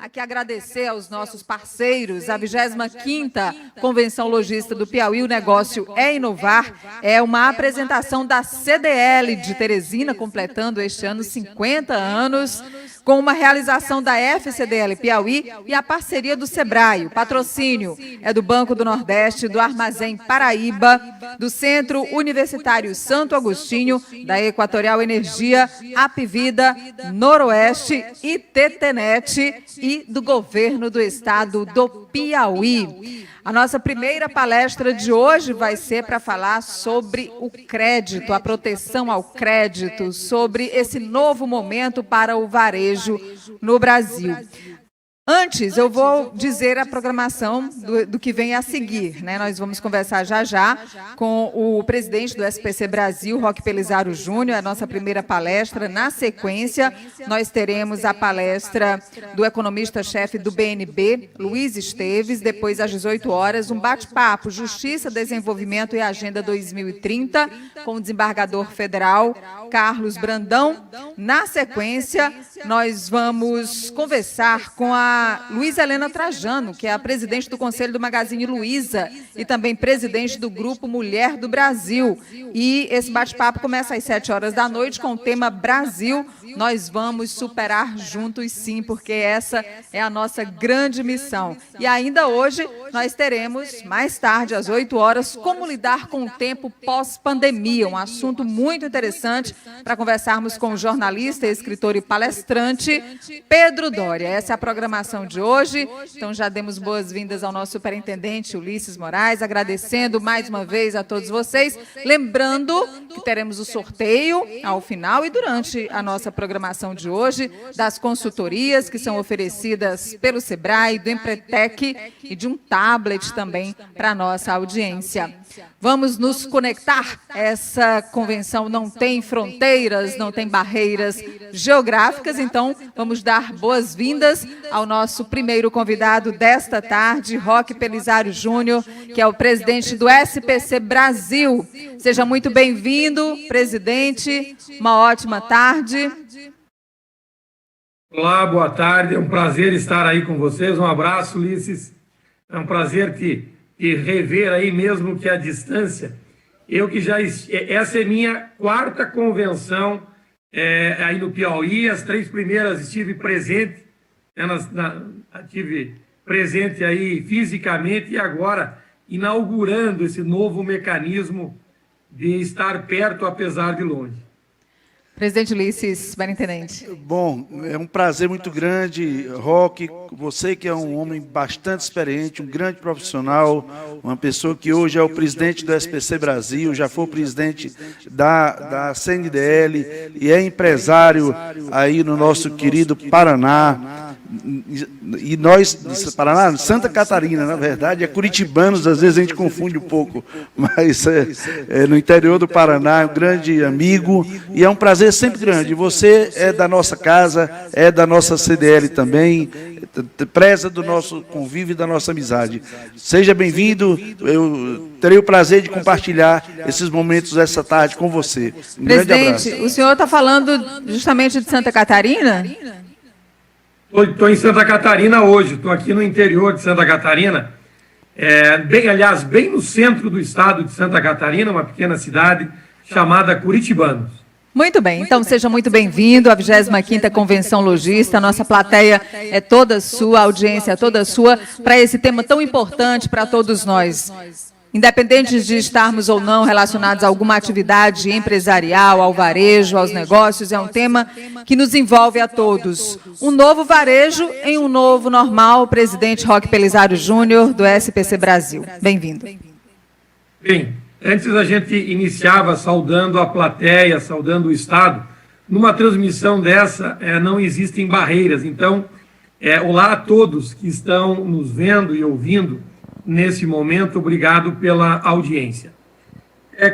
aqui agradecer aos nossos parceiros, a 25ª Convenção Logista do Piauí, o negócio é inovar, é uma apresentação da CDL de Teresina, completando este ano 50 anos, com uma realização da FCDL Piauí e a parceria do Sebrae. O patrocínio é do Banco do Nordeste, do Armazém Paraíba, do Centro Universitário Santo Agostinho, da Equatorial Energia, Apvida, Noroeste, ITTNet e do Governo do Estado do Piauí. A nossa primeira palestra de hoje vai ser para falar sobre o crédito, a proteção ao crédito, sobre esse novo momento para o varejo no Brasil. Antes, eu vou dizer a programação do que vem a seguir, né? Nós vamos conversar já com o presidente do SPC Brasil, Roque Pelizaro Júnior, a nossa primeira palestra. Na sequência, nós teremos a palestra do economista-chefe do BNB, Luiz Esteves. Depois, às 18 horas, um bate-papo, Justiça, Desenvolvimento e Agenda 2030, com o desembargador federal, Carlos Brandão. Na sequência, nós vamos conversar com a Luísa Helena Trajano, que é a presidente do Conselho do Magazine Luiza e também presidente do Grupo Mulher do Brasil. E esse bate-papo começa às 7 horas da noite com o tema Brasil. Nós vamos superar juntos, sim, porque essa é a nossa grande missão. E ainda hoje nós teremos, mais tarde, às 8 horas, como lidar com o tempo pós-pandemia, um assunto muito interessante para conversarmos com o jornalista, escritor e palestrante Pedro Doria. Essa é a programação de hoje. Então, já demos boas-vindas ao nosso superintendente Ulisses Moraes, agradecendo mais uma vez a todos vocês, lembrando que teremos o sorteio ao final e durante a nossa programação de hoje, das consultorias que são oferecidas pelo Sebrae, do Empretec e de um tablet também para a nossa audiência. Vamos nos conectar. Essa convenção não tem fronteiras, não tem barreiras geográficas, então vamos dar boas-vindas ao nosso primeiro convidado desta tarde, Roque Pelizaro Júnior, que é o presidente do SPC Brasil. Seja muito bem-vindo, presidente. Uma ótima tarde. Olá, boa tarde. É um prazer estar aí com vocês. Um abraço, Ulisses. É um prazer te rever aí, mesmo que à distância. Essa é minha 4ª convenção aí no Piauí. As 3 primeiras estive presente, estive presente aí fisicamente, e agora inaugurando esse novo mecanismo de estar perto, apesar de longe. Presidente Ulisses, superintendente. Bom, é um prazer muito grande, Roque, você que é um homem bastante experiente, um grande profissional, uma pessoa que hoje é o presidente do SPC Brasil, já foi o presidente da CNDL e é empresário aí no nosso querido Paraná. E nós, Paraná, Santa Catarina, na verdade, é curitibanos, às vezes a gente confunde um pouco, mas no interior do Paraná, é um grande amigo, e é um prazer sempre grande. Você é da nossa casa, é da nossa CDL também, preza do nosso convívio e da nossa amizade. Seja bem-vindo, eu terei o prazer de compartilhar esses momentos essa tarde com você. Um grande abraço. Presidente, o senhor está falando justamente de Santa Catarina? Estou em Santa Catarina hoje, estou aqui no interior de Santa Catarina, bem no centro do estado de Santa Catarina, uma pequena cidade chamada Curitibanos. Muito bem, então seja muito bem-vindo à 25ª Convenção Logista. A nossa plateia é toda sua, a audiência é toda sua, para esse tema tão importante para todos nós. Independente de estarmos ou não relacionados a alguma atividade empresarial, ao varejo, aos negócios, é um tema que nos envolve a todos. Um novo varejo em um novo normal. Presidente Roque Pelizaro Júnior, do SPC Brasil. Bem-vindo. Bem, antes a gente iniciava saudando a plateia, saudando o Estado. Numa transmissão dessa, não existem barreiras. Então, olá a todos que estão nos vendo e ouvindo nesse momento. Obrigado pela audiência.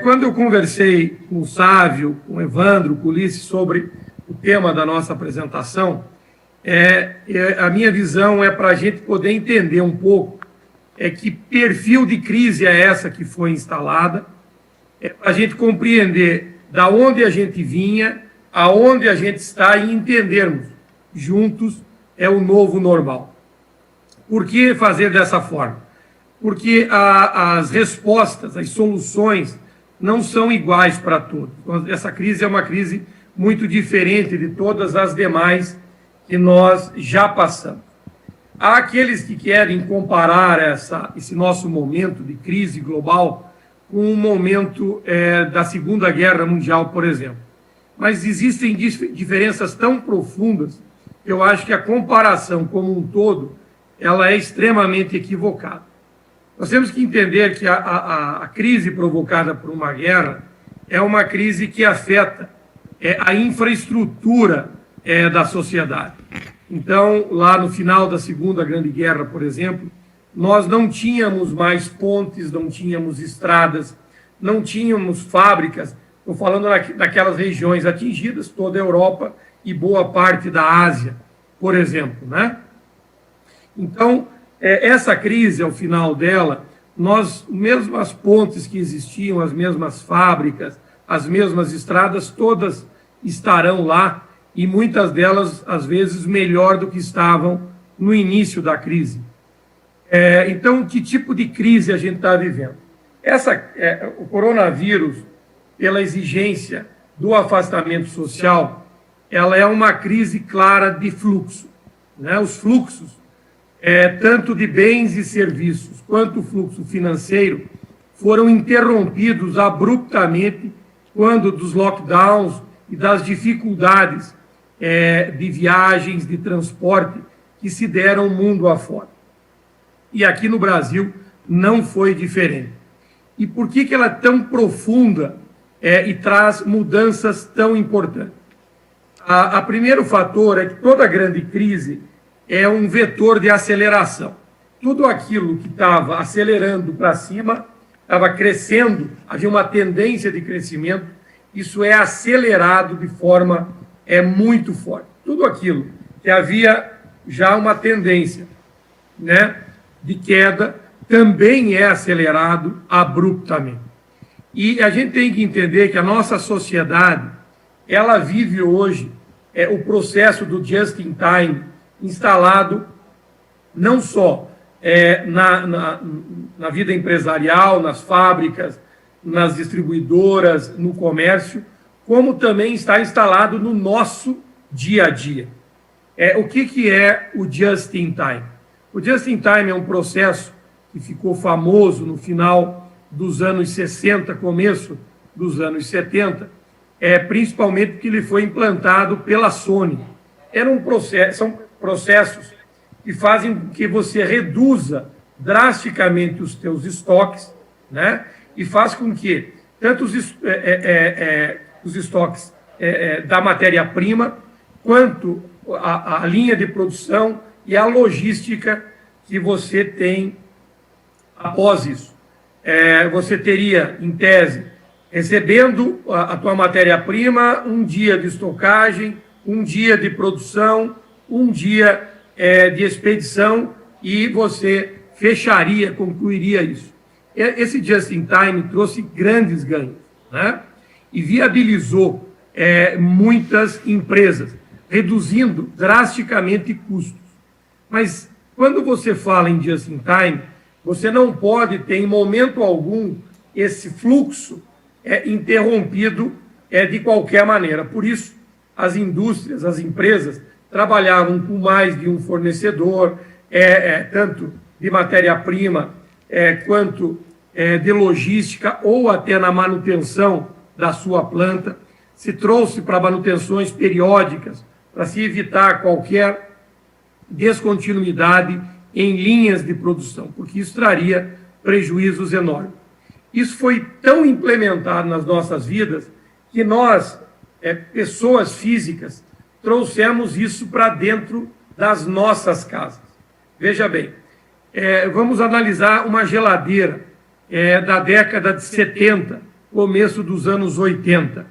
Quando eu conversei com o Sávio, com o Evandro, com o Ulisses sobre o tema da nossa apresentação, a minha visão é para a gente poder entender um pouco que perfil de crise é essa que foi instalada, para a gente compreender da onde a gente vinha, aonde a gente está e entendermos juntos é o novo normal. Por que fazer dessa forma? Porque as respostas, as soluções não são iguais para todos. Essa crise é uma crise muito diferente de todas as demais que nós já passamos. Há aqueles que querem comparar esse nosso momento de crise global com o momento da Segunda Guerra Mundial, por exemplo. Mas existem diferenças tão profundas que eu acho que a comparação como um todo ela é extremamente equivocada. Nós temos que entender que a crise provocada por uma guerra é uma crise que afeta a infraestrutura da sociedade. Então, lá no final da Segunda Grande Guerra, por exemplo, nós não tínhamos mais pontes, não tínhamos estradas, não tínhamos fábricas. Estou falando daquelas regiões atingidas, toda a Europa e boa parte da Ásia, por exemplo, né? Então, essa crise, ao final dela, mesmo as pontes que existiam, as mesmas fábricas, as mesmas estradas, todas estarão lá, e muitas delas, às vezes, melhor do que estavam no início da crise. Então, que tipo de crise a gente está vivendo? O coronavírus, pela exigência do afastamento social, ela é uma crise clara de fluxo, né? Os fluxos, tanto de bens e serviços, quanto o fluxo financeiro, foram interrompidos abruptamente quando dos lockdowns e das dificuldades de viagens, de transporte, que se deram mundo afora. E aqui no Brasil não foi diferente. E por que ela é tão profunda e traz mudanças tão importantes? O primeiro fator é que toda grande crise é um vetor de aceleração. Tudo aquilo que estava acelerando para cima, estava crescendo, havia uma tendência de crescimento, isso é acelerado de forma muito forte. Tudo aquilo que havia já uma tendência, né, de queda, também é acelerado abruptamente. E a gente tem que entender que a nossa sociedade, ela vive hoje o processo do just in time instalado não só na vida empresarial, nas fábricas, nas distribuidoras, no comércio, como também está instalado no nosso dia a dia. O que é o just in time? O just in time é um processo que ficou famoso no final dos anos 60, começo dos anos 70, principalmente porque ele foi implantado pela Sony. São processos que fazem com que você reduza drasticamente os teus estoques, né? E faz com que tanto os estoques da matéria-prima, quanto a linha de produção e a logística que você tem após isso. Você teria, em tese, recebendo a tua matéria-prima, um dia de estocagem, um dia de produção, um dia de expedição, e você fecharia, concluiria isso. Esse just-in-time trouxe grandes ganhos, né? E viabilizou muitas empresas, reduzindo drasticamente custos. Mas, quando você fala em just-in-time, você não pode ter, em momento algum, esse fluxo interrompido de qualquer maneira. Por isso, as indústrias, as empresas, trabalhavam com mais de um fornecedor, tanto de matéria-prima quanto de logística, ou até na manutenção da sua planta. Se trouxe para manutenções periódicas, para se evitar qualquer descontinuidade em linhas de produção, porque isso traria prejuízos enormes. Isso foi tão implementado nas nossas vidas que nós, pessoas físicas, trouxemos isso para dentro das nossas casas. Veja bem, vamos analisar uma geladeira da década de 70, começo dos anos 80.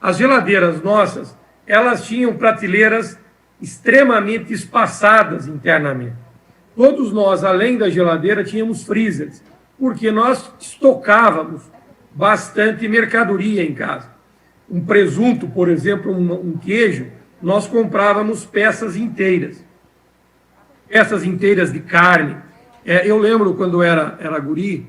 As geladeiras nossas, elas tinham prateleiras extremamente espaçadas internamente. Todos nós, além da geladeira, tínhamos freezers, porque nós estocávamos bastante mercadoria em casa. Um presunto, por exemplo, um queijo, nós comprávamos peças inteiras. peças inteiras de carne. Eu lembro, quando era guri,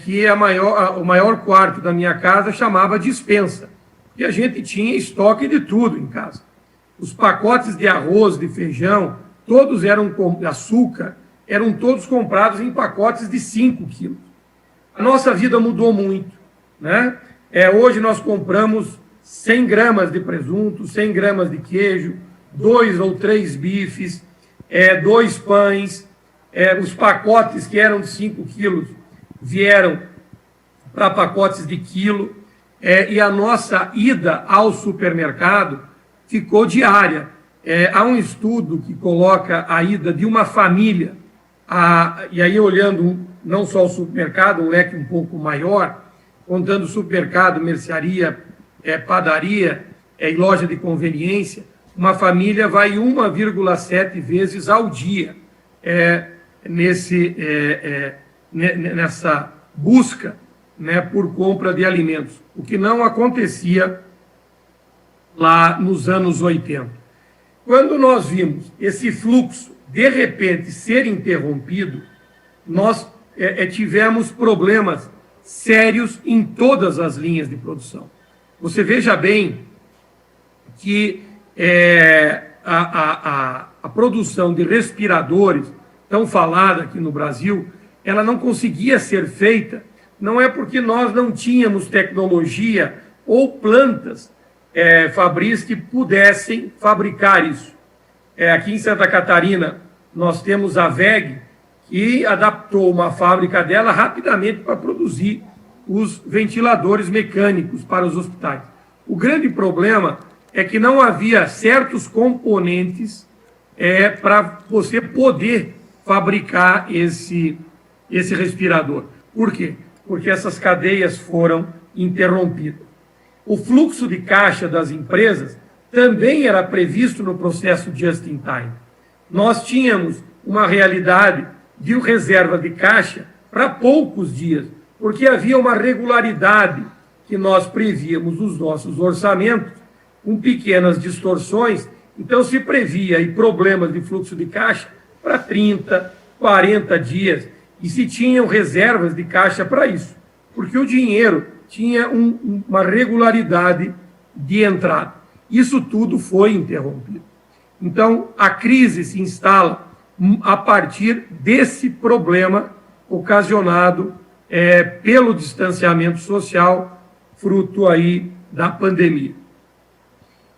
que o maior quarto da minha casa chamava despensa, e a gente tinha estoque de tudo em casa. Os pacotes de arroz, de feijão, todos eram com açúcar, eram todos comprados em pacotes de 5 quilos. A nossa vida mudou muito, né? Hoje nós compramos 100 gramas de presunto, 100 gramas de queijo, 2 ou 3 bifes, 2 pães, os pacotes que eram de 5 quilos vieram para pacotes de quilo, e a nossa ida ao supermercado ficou diária. Há um estudo que coloca a ida de uma família, e aí olhando não só o supermercado, um leque um pouco maior, contando supermercado, mercearia, padaria e loja de conveniência, uma família vai 1,7 vezes ao dia nessa busca, né, por compra de alimentos, o que não acontecia lá nos anos 80. Quando nós vimos esse fluxo, de repente, ser interrompido, nós tivemos problemas sérios em todas as linhas de produção. Você veja bem que a produção de respiradores, tão falada aqui no Brasil, ela não conseguia ser feita, não é porque nós não tínhamos tecnologia ou plantas fabris que pudessem fabricar isso. Aqui em Santa Catarina, nós temos a WEG, que adaptou uma fábrica dela rapidamente para produzir os ventiladores mecânicos para os hospitais. O grande problema é que não havia certos componentes para você poder fabricar esse respirador. Por quê? Porque essas cadeias foram interrompidas. O fluxo de caixa das empresas também era previsto no processo just-in-time. Nós tínhamos uma realidade de reserva de caixa para poucos dias, porque havia uma regularidade que nós prevíamos nos nossos orçamentos, com pequenas distorções. Então se previa problemas de fluxo de caixa para 30, 40 dias, e se tinham reservas de caixa para isso, porque o dinheiro tinha uma regularidade de entrada. Isso tudo foi interrompido. Então, a crise se instala a partir desse problema ocasionado pelo distanciamento social, fruto aí da pandemia.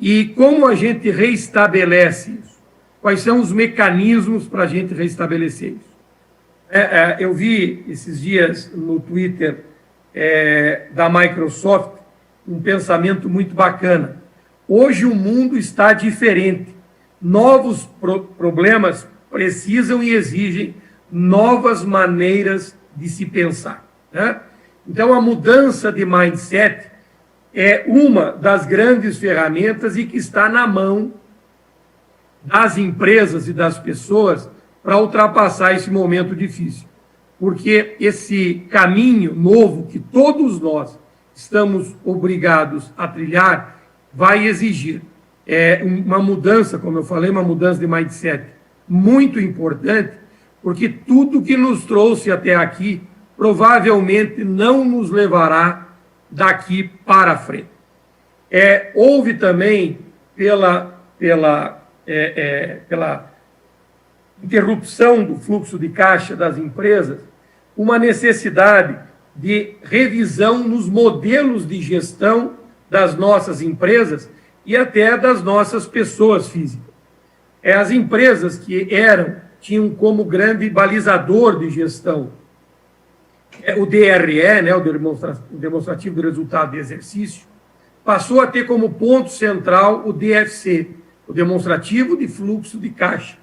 E como a gente reestabelece isso? Quais são os mecanismos para a gente reestabelecer isso? Eu vi esses dias no Twitter da Microsoft um pensamento muito bacana. Hoje o mundo está diferente. Novos problemas precisam e exigem novas maneiras de se pensar, né? Então, a mudança de mindset é uma das grandes ferramentas e que está na mão das empresas e das pessoas para ultrapassar esse momento difícil. Porque esse caminho novo que todos nós estamos obrigados a trilhar vai exigir uma mudança, como eu falei, uma mudança de mindset muito importante, porque tudo que nos trouxe até aqui provavelmente não nos levará daqui para frente. Houve também, pela interrupção do fluxo de caixa das empresas, uma necessidade de revisão nos modelos de gestão das nossas empresas e até das nossas pessoas físicas. As empresas que tinham como grande balizador de gestão o DRE, né, o demonstrativo do resultado de exercício, passou a ter como ponto central o DFC, o demonstrativo de fluxo de caixa.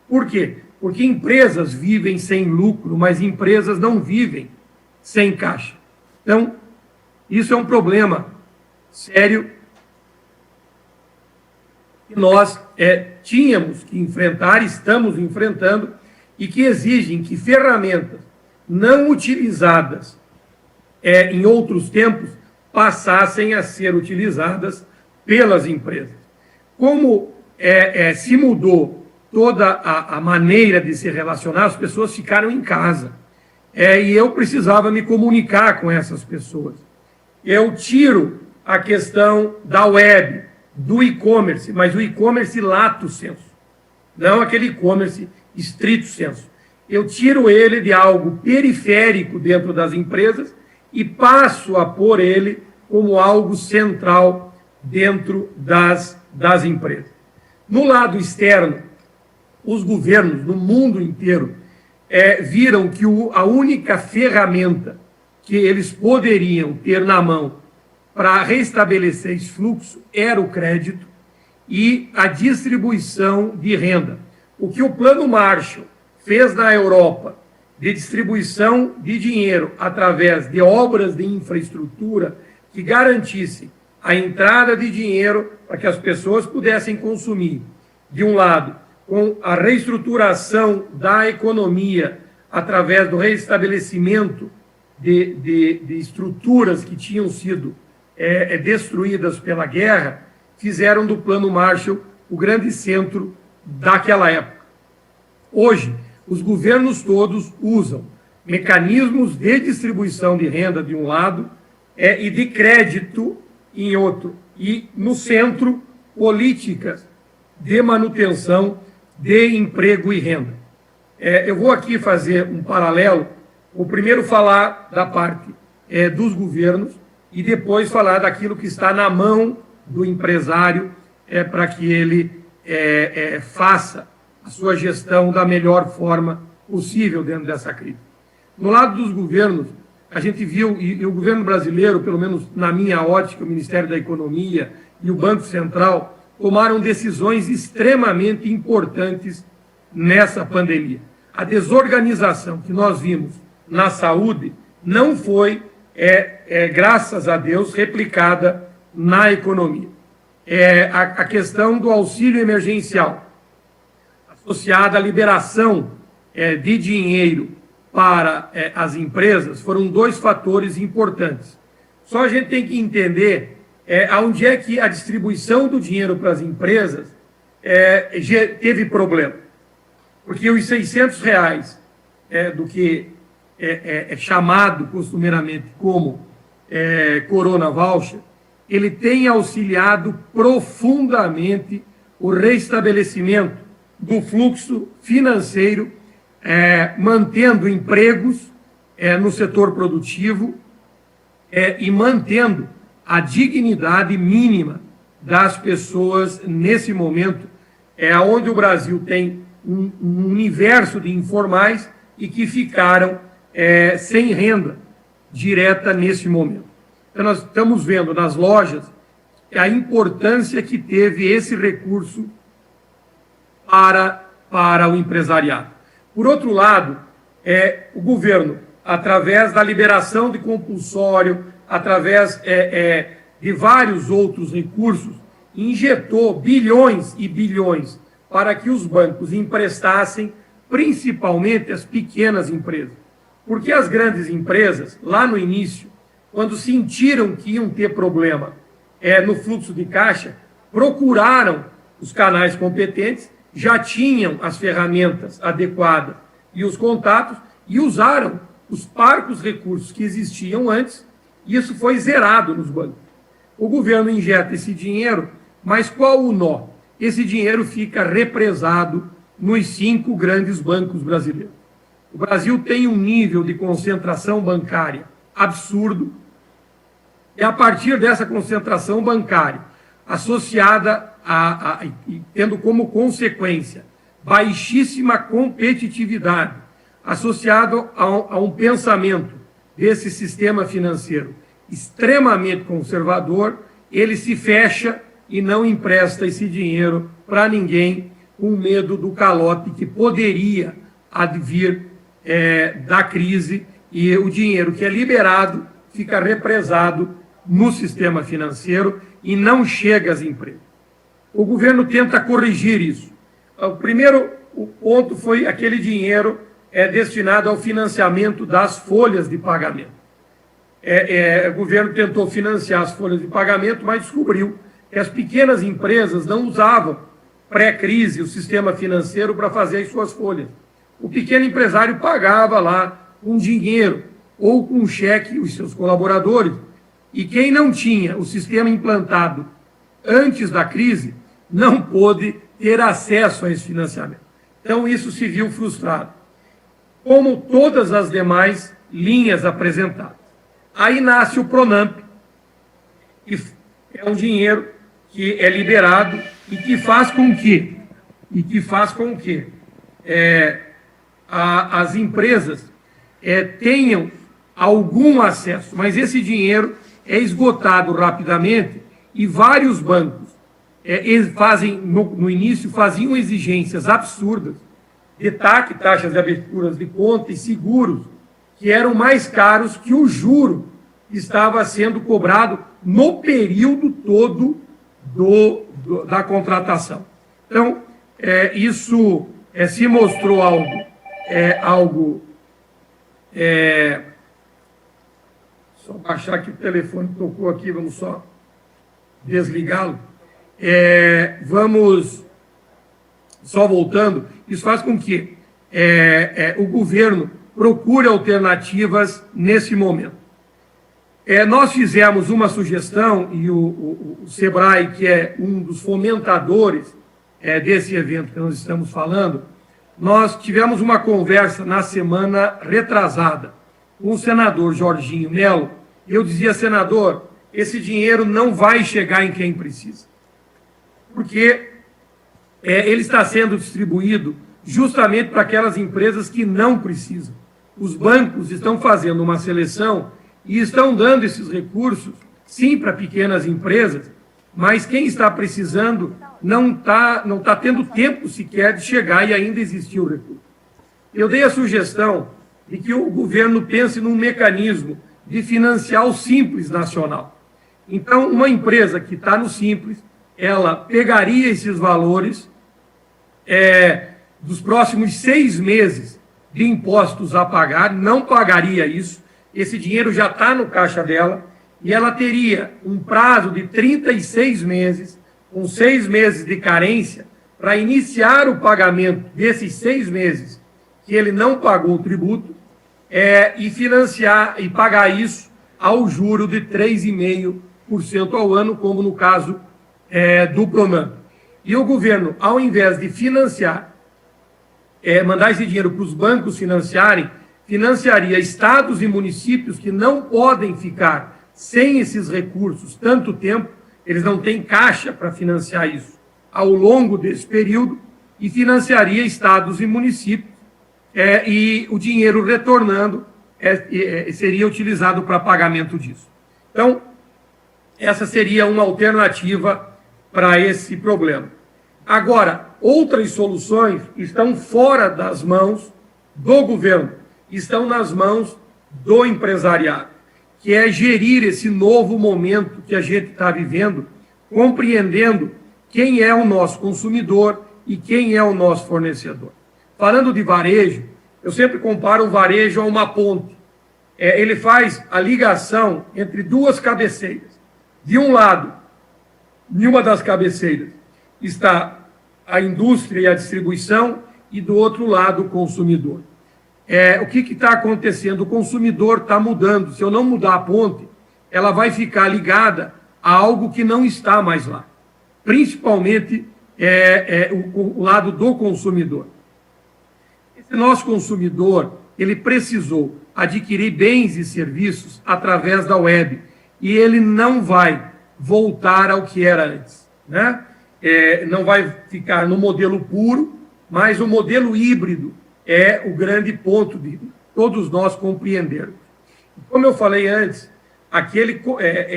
Por quê? Porque empresas vivem sem lucro, mas empresas não vivem sem caixa. Então, isso é um problema sério que nós tínhamos que enfrentar, estamos enfrentando, e que exigem que ferramentas não utilizadas em outros tempos passassem a ser utilizadas pelas empresas. Como se mudou toda a maneira de se relacionar, as pessoas ficaram em casa. E eu precisava me comunicar com essas pessoas. Eu tiro a questão da web, do e-commerce, mas o e-commerce lato sensu, não aquele e-commerce estrito sensu. Eu tiro ele de algo periférico dentro das empresas e passo a pôr ele como algo central dentro das empresas. No lado externo, os governos no mundo inteiro viram que a única ferramenta que eles poderiam ter na mão para restabelecer esse fluxo era o crédito e a distribuição de renda. O que o Plano Marshall fez na Europa de distribuição de dinheiro através de obras de infraestrutura que garantissem a entrada de dinheiro para que as pessoas pudessem consumir, de um lado, com a reestruturação da economia através do restabelecimento de estruturas que tinham sido destruídas pela guerra, fizeram do Plano Marshall o grande centro daquela época. Hoje, os governos todos usam mecanismos de distribuição de renda de um lado e de crédito em outro. E, no centro, políticas de manutenção de emprego e renda. Eu vou aqui fazer um paralelo. Vou primeiro falar da parte dos governos e depois falar daquilo que está na mão do empresário para que ele faça a sua gestão da melhor forma possível dentro dessa crise. No lado dos governos, a gente viu, e o governo brasileiro, pelo menos na minha ótica, o Ministério da Economia e o Banco Central, tomaram decisões extremamente importantes nessa pandemia. A desorganização que nós vimos na saúde não foi, graças a Deus, replicada na economia. A questão do auxílio emergencial, associada à liberação de dinheiro para as empresas, foram dois fatores importantes. Só a gente tem que entender onde é que a distribuição do dinheiro para as empresas teve problema. Porque os R$600 do que é chamado costumeiramente como Corona Voucher, ele tem auxiliado profundamente o restabelecimento do fluxo financeiro, mantendo empregos no setor produtivo e mantendo a dignidade mínima das pessoas nesse momento, onde o Brasil tem um universo de informais e que ficaram sem renda direta nesse momento. Então, nós estamos vendo nas lojas a importância que teve esse recurso para o empresariado. Por outro lado, o governo, através da liberação de compulsório, através de vários outros recursos, injetou bilhões e bilhões para que os bancos emprestassem, principalmente as pequenas empresas. Porque as grandes empresas, lá no início, quando sentiram que iam ter problema no fluxo de caixa, procuraram os canais competentes, já tinham as ferramentas adequadas e os contatos, e usaram os parcos recursos que existiam antes, e isso foi zerado nos bancos. O governo injeta esse dinheiro, mas qual o nó? Esse dinheiro fica represado nos 5 grandes bancos brasileiros. O Brasil tem um nível de concentração bancária absurdo, e a partir dessa concentração bancária, associada e tendo como consequência baixíssima competitividade, associado a um pensamento desse sistema financeiro extremamente conservador, ele se fecha e não empresta esse dinheiro para ninguém, com medo do calote que poderia advir da crise, e o dinheiro que é liberado fica represado no sistema financeiro e não chega às empresas. O governo tenta corrigir isso. O primeiro ponto foi aquele dinheiro destinado ao financiamento das folhas de pagamento. O governo tentou financiar as folhas de pagamento, mas descobriu que as pequenas empresas não usavam pré-crise, o sistema financeiro para fazer as suas folhas. O pequeno empresário pagava lá com dinheiro ou com cheque os seus colaboradores, e quem não tinha o sistema implantado antes da crise não pôde ter acesso a esse financiamento. Então, isso se viu frustrado, como todas as demais linhas apresentadas. Aí nasce o Pronamp, que é um dinheiro que é liberado e que faz com que, as empresas tenham algum acesso, mas esse dinheiro é esgotado rapidamente e vários bancos no início faziam exigências absurdas de TAC, taxas de aberturas de conta, e seguros, que eram mais caros que o juro que estava sendo cobrado no período todo da contratação. Então, isso se mostrou algo só baixar que o telefone tocou aqui, vamos só desligá-lo. Vamos só voltando, isso faz com que o governo procure alternativas nesse momento. Nós fizemos uma sugestão, e o SEBRAE, que é um dos fomentadores desse evento que nós estamos falando, nós tivemos uma conversa na semana retrasada com o senador Jorginho Melo. Eu dizia, senador, esse dinheiro não vai chegar em quem precisa, porque ele está sendo distribuído justamente para aquelas empresas que não precisam. Os bancos estão fazendo uma seleção e estão dando esses recursos, sim, para pequenas empresas, mas quem está precisando não tá tendo tempo sequer de chegar e ainda existir o recurso. Eu dei a sugestão de que o governo pense num mecanismo de financiar o Simples Nacional. Então, uma empresa que está no Simples, ela pegaria esses valores dos próximos 6 meses de impostos a pagar, não pagaria isso, esse dinheiro já está no caixa dela, e ela teria um prazo de 36 meses, com 6 meses de carência, para iniciar o pagamento desses 6 meses que ele não pagou o tributo, e financiar e pagar isso ao juro de 3,5% ao ano, como no caso do Pronamp. E o governo, ao invés de financiar, mandar esse dinheiro para os bancos financiarem, financiaria estados e municípios que não podem ficar sem esses recursos tanto tempo, eles não têm caixa para financiar isso ao longo desse período, e financiaria estados e municípios, e o dinheiro retornando seria utilizado para pagamento disso. Então, essa seria uma alternativa para esse problema. Agora, outras soluções estão fora das mãos do governo, estão nas mãos do empresariado, que é gerir esse novo momento que a gente está vivendo, compreendendo quem é o nosso consumidor e quem é o nosso fornecedor. Falando de varejo, eu sempre comparo o varejo a uma ponte. Ele faz a ligação entre duas cabeceiras. De um lado, em uma das cabeceiras, está a indústria e a distribuição, e do outro lado, o consumidor. O que está acontecendo? O consumidor está mudando. Se eu não mudar a ponte, ela vai ficar ligada a algo que não está mais lá. Principalmente o lado do consumidor. Esse nosso consumidor, ele precisou adquirir bens e serviços através da web, e ele não vai voltar ao que era antes, né? Não vai ficar no modelo puro, mas o modelo híbrido é o grande ponto de todos nós compreendermos. Como eu falei antes, aquele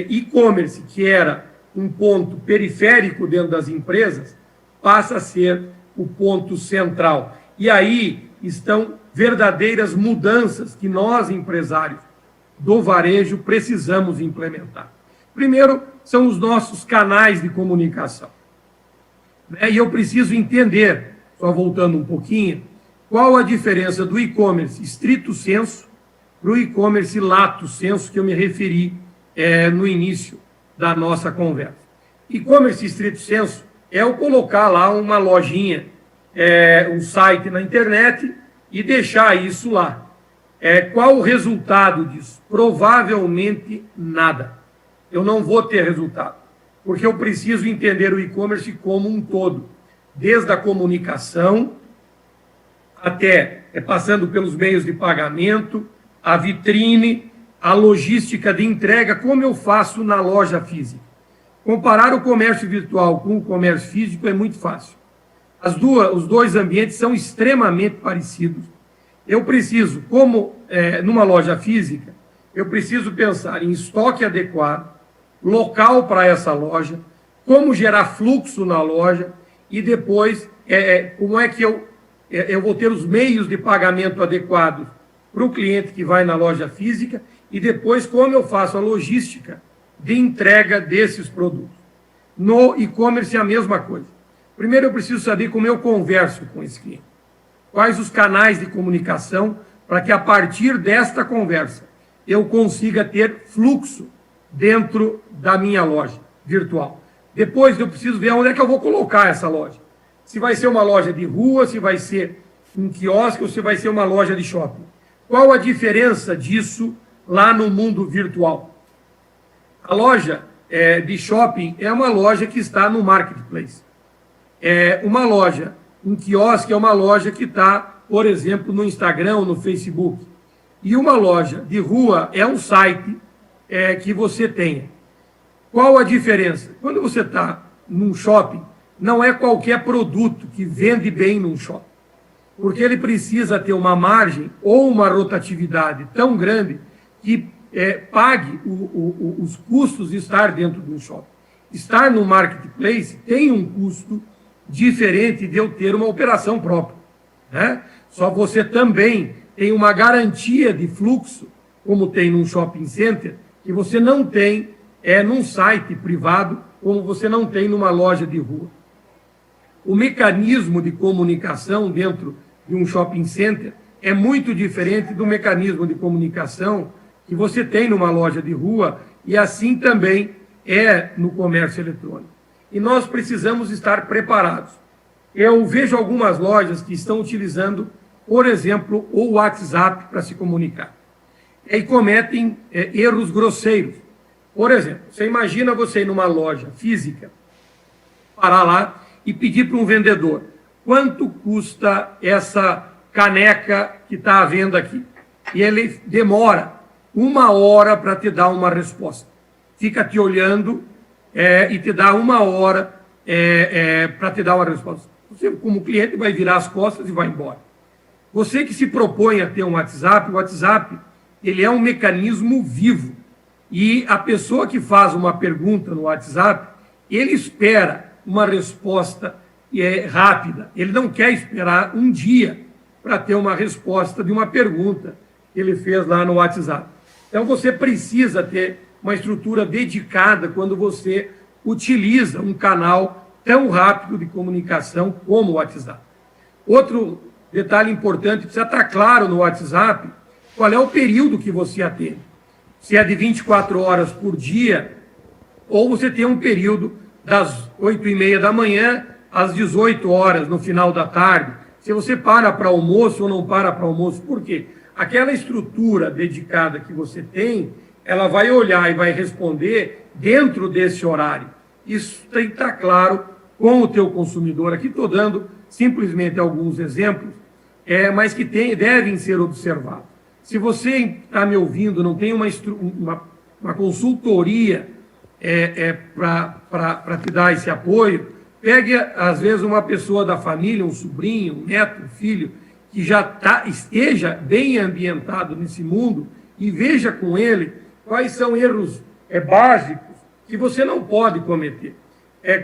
e-commerce que era um ponto periférico dentro das empresas passa a ser o ponto central. E aí estão verdadeiras mudanças que nós, empresários do varejo, precisamos implementar. Primeiro, são os nossos canais de comunicação. E eu preciso entender, só voltando um pouquinho, qual a diferença do e-commerce estrito sensu para o e-commerce lato sensu, que eu me referi no início da nossa conversa. E-commerce estrito sensu é eu colocar lá uma lojinha, um site na internet e deixar isso lá. Qual o resultado disso? Provavelmente nada. Eu não vou ter resultado, porque eu preciso entender o e-commerce como um todo, desde a comunicação até passando pelos meios de pagamento, a vitrine, a logística de entrega, como eu faço na loja física. Comparar o comércio virtual com o comércio físico é muito fácil. Os dois ambientes são extremamente parecidos. Eu preciso, como numa loja física, eu preciso pensar em estoque adequado, local para essa loja, como gerar fluxo na loja e depois como é que eu vou ter os meios de pagamento adequados para o cliente que vai na loja física e depois como eu faço a logística de entrega desses produtos. No e-commerce é a mesma coisa. Primeiro eu preciso saber como eu converso com esse cliente. Quais os canais de comunicação para que a partir desta conversa eu consiga ter fluxo dentro da minha loja virtual. Depois eu preciso ver onde é que eu vou colocar essa loja. Se vai ser uma loja de rua, se vai ser um quiosque ou se vai ser uma loja de shopping. Qual a diferença disso lá no mundo virtual? A loja de shopping é uma loja que está no marketplace. Uma loja, um quiosque é uma loja que está, por exemplo, no Instagram ou no Facebook. E uma loja de rua é um site que você tenha. Qual a diferença? Quando você está num shopping, não é qualquer produto que vende bem num shopping, porque ele precisa ter uma margem ou uma rotatividade tão grande que pague os custos de estar dentro de um shopping. Estar no marketplace tem um custo diferente de eu ter uma operação própria, né? Só você também tem uma garantia de fluxo, como tem num shopping center, que você não tem num site privado, como você não tem numa loja de rua. O mecanismo de comunicação dentro de um shopping center é muito diferente do mecanismo de comunicação que você tem numa loja de rua e assim também no comércio eletrônico. E nós precisamos estar preparados. Eu vejo algumas lojas que estão utilizando, por exemplo, o WhatsApp para se comunicar. E cometem erros grosseiros. Por exemplo, você imagina você ir numa loja física, parar lá e pedir para um vendedor: quanto custa essa caneca que está à venda aqui? E ele demora 1 hora para te dar uma resposta. Fica te olhando e te dá 1 hora para te dar uma resposta. Você, como cliente, vai virar as costas e vai embora. Você que se propõe a ter um WhatsApp, o WhatsApp ele é um mecanismo vivo. E a pessoa que faz uma pergunta no WhatsApp, ele espera uma resposta rápida. Ele não quer esperar um dia para ter uma resposta de uma pergunta que ele fez lá no WhatsApp. Então, você precisa ter uma estrutura dedicada quando você utiliza um canal tão rápido de comunicação como o WhatsApp. Outro detalhe importante, precisa estar claro no WhatsApp qual é o período que você atende. Se é de 24 horas por dia, ou você tem um período das 8h30 da manhã às 18 horas no final da tarde. Se você para almoço ou não para almoço, por quê? Aquela estrutura dedicada que você tem, ela vai olhar e vai responder dentro desse horário. Isso tem que estar claro com o teu consumidor. Aqui estou dando simplesmente alguns exemplos, mas que devem ser observados. Se você está me ouvindo, não tem uma consultoria para te dar esse apoio, pegue, às vezes, uma pessoa da família, um sobrinho, um neto, um filho, que já esteja bem ambientado nesse mundo e veja com ele quais são erros básicos que você não pode cometer.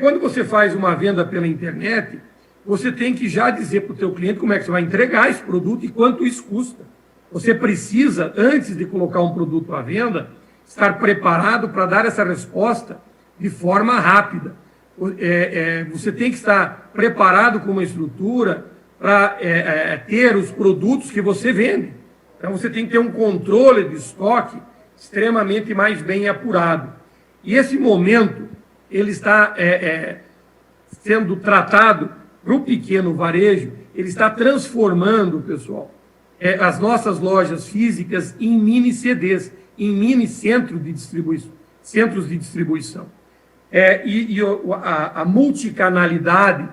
Quando você faz uma venda pela internet, você tem que já dizer para o teu cliente como é que você vai entregar esse produto e quanto isso custa. Você precisa, antes de colocar um produto à venda, estar preparado para dar essa resposta de forma rápida. Você tem que estar preparado com uma estrutura para ter os produtos que você vende. Então, você tem que ter um controle de estoque extremamente mais bem apurado. E esse momento, ele está sendo tratado para o pequeno varejo, ele está transformando, pessoal, as nossas lojas físicas em mini CDs, em mini centros de distribuição. A multicanalidade,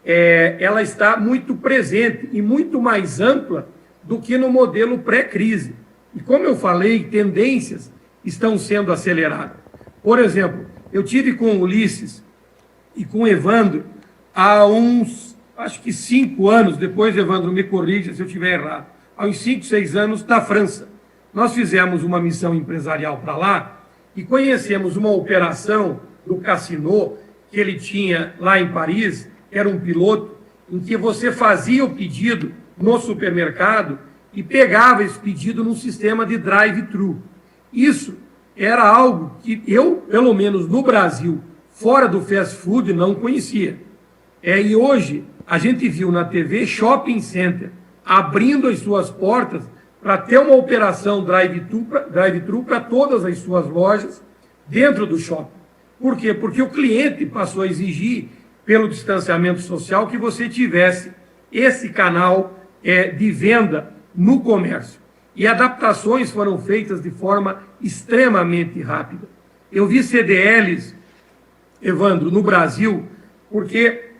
ela está muito presente e muito mais ampla do que no modelo pré-crise. E como eu falei, tendências estão sendo aceleradas. Por exemplo, eu tive com o Ulisses e com o Evandro há uns, acho que 5 anos, depois Evandro me corrija se eu estiver errado, há uns 5, 6 anos, na França. Nós fizemos uma missão empresarial para lá e conhecemos uma operação do Cassino que ele tinha lá em Paris, era um piloto, em que você fazia o pedido no supermercado e pegava esse pedido num sistema de drive-thru. Isso era algo que eu, pelo menos no Brasil, fora do fast food, não conhecia. E hoje a gente viu na TV shopping center abrindo as suas portas para ter uma operação drive-thru para todas as suas lojas dentro do shopping. Por quê? Porque o cliente passou a exigir, pelo distanciamento social, que você tivesse esse canal de venda no comércio. E adaptações foram feitas de forma extremamente rápida. Eu vi CDLs, Evandro, no Brasil, porque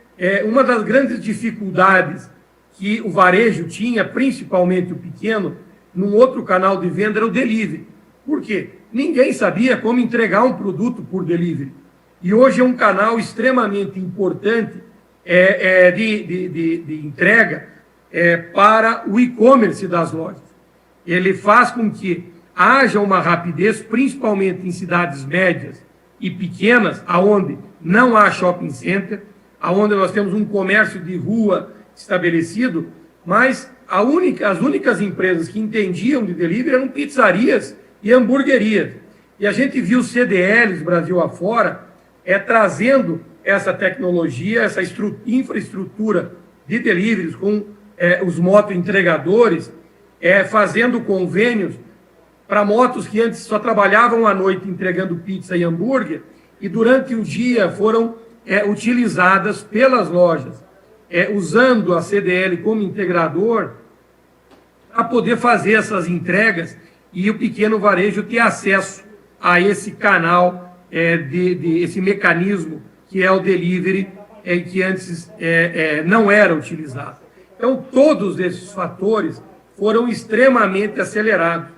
uma das grandes dificuldades que o varejo tinha, principalmente o pequeno, num outro canal de venda era o delivery. Por quê? Ninguém sabia como entregar um produto por delivery. E hoje é um canal extremamente importante de entrega para o e-commerce das lojas. Ele faz com que haja uma rapidez, principalmente em cidades médias e pequenas, aonde não há shopping center, aonde nós temos um comércio de rua estabelecido, mas as únicas empresas que entendiam de delivery eram pizzarias e hamburguerias. E a gente viu CDLs Brasil afora trazendo essa tecnologia, essa infraestrutura de deliveries com os motoentregadores, fazendo convênios para motos que antes só trabalhavam à noite entregando pizza e hambúrguer, e durante o dia foram utilizadas pelas lojas, usando a CDL como integrador, para poder fazer essas entregas e o pequeno varejo ter acesso a esse canal, esse mecanismo que é o delivery, que antes não era utilizado. Então, todos esses fatores foram extremamente acelerados.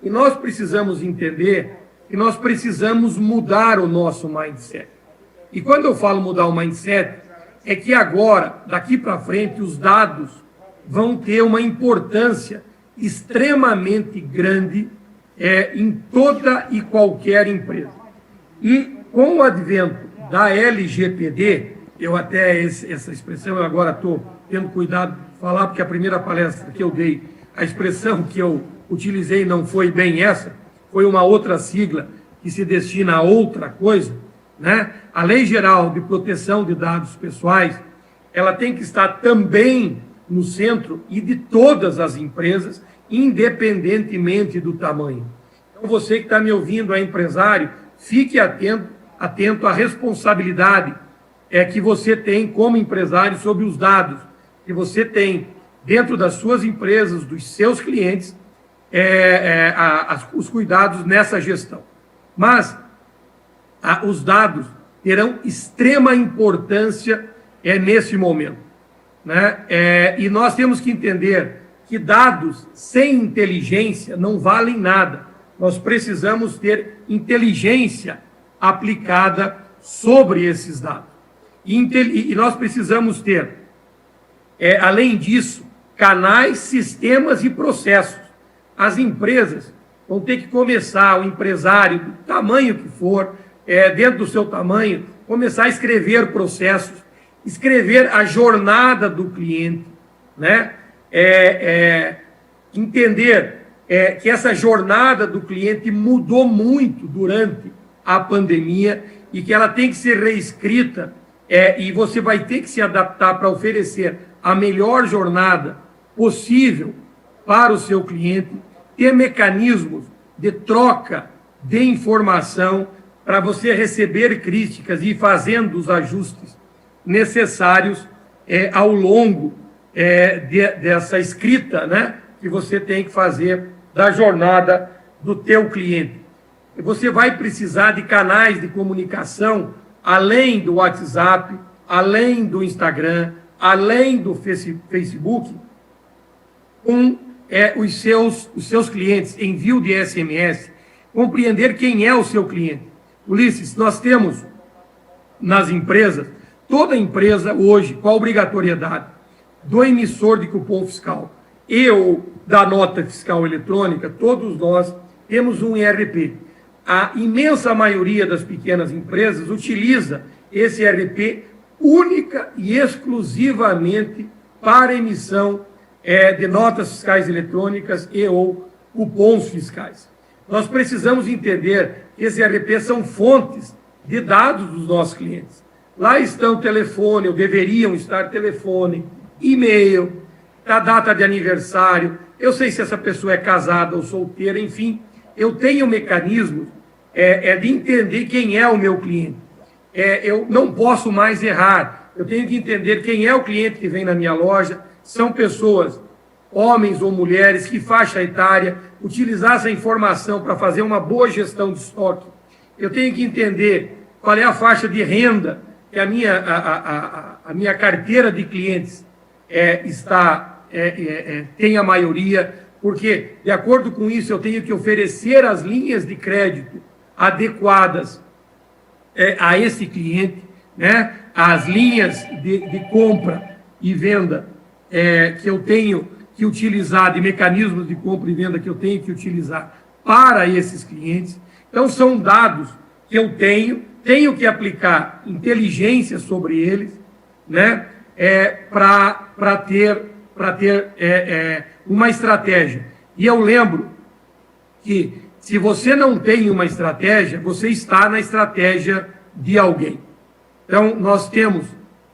E nós precisamos entender que nós precisamos mudar o nosso mindset. E quando eu falo mudar o mindset, é que agora, daqui para frente, os dados vão ter uma importância extremamente grande em toda e qualquer empresa. E com o advento da LGPD, essa expressão eu agora estou tendo cuidado de falar, porque a primeira palestra que eu dei, a expressão que eu utilizei não foi bem essa, foi uma outra sigla que se destina a outra coisa, né? A Lei Geral de Proteção de Dados Pessoais, ela tem que estar também no centro e de todas as empresas, independentemente do tamanho. Então, você que está me ouvindo, é empresário, fique atento à responsabilidade que você tem como empresário sobre os dados que você tem dentro das suas empresas, dos seus clientes, os cuidados nessa gestão. Mas os dados terão extrema importância nesse momento, né? E nós temos que entender que dados sem inteligência não valem nada. Nós precisamos ter inteligência aplicada sobre esses dados. E nós precisamos ter, além disso, canais, sistemas e processos. As empresas vão ter que começar, o empresário, do tamanho que for, dentro do seu tamanho, começar a escrever processos, escrever a jornada do cliente, né? Entender que essa jornada do cliente mudou muito durante a pandemia e que ela tem que ser reescrita, e você vai ter que se adaptar para oferecer a melhor jornada possível para o seu cliente, ter mecanismos de troca de informação para você receber críticas e ir fazendo os ajustes necessários ao longo dessa escrita, né, que você tem que fazer da jornada do teu cliente. Você vai precisar de canais de comunicação além do WhatsApp, além do Instagram, além do Facebook, com os seus clientes, envio de SMS, compreender quem é o seu cliente. Ulisses, nós temos nas empresas, toda empresa hoje, com a obrigatoriedade do emissor de cupom fiscal e ou da nota fiscal eletrônica, todos nós temos um ERP. A imensa maioria das pequenas empresas utiliza esse ERP única e exclusivamente para emissão de notas fiscais eletrônicas e ou cupons fiscais. Nós precisamos entender que esse ERP são fontes de dados dos nossos clientes. Lá estão telefone, ou deveriam estar telefone, e-mail, a data de aniversário, eu sei se essa pessoa é casada ou solteira, enfim, eu tenho mecanismos de entender quem é o meu cliente. Eu não posso mais errar, eu tenho que entender quem é o cliente que vem na minha loja, são pessoas, homens ou mulheres, que faixa etária, utilizar essa informação para fazer uma boa gestão de estoque. Eu tenho que entender qual é a faixa de renda que a minha carteira de clientes tem a maioria, porque, de acordo com isso, eu tenho que oferecer as linhas de crédito adequadas a esse cliente, né? As linhas de compra e venda que eu tenho que utilizar, de mecanismos de compra e venda que eu tenho que utilizar para esses clientes. Então, são dados que eu tenho que aplicar inteligência sobre eles, né? Para ter uma estratégia. E eu lembro que, se você não tem uma estratégia, você está na estratégia de alguém. Então, nós temos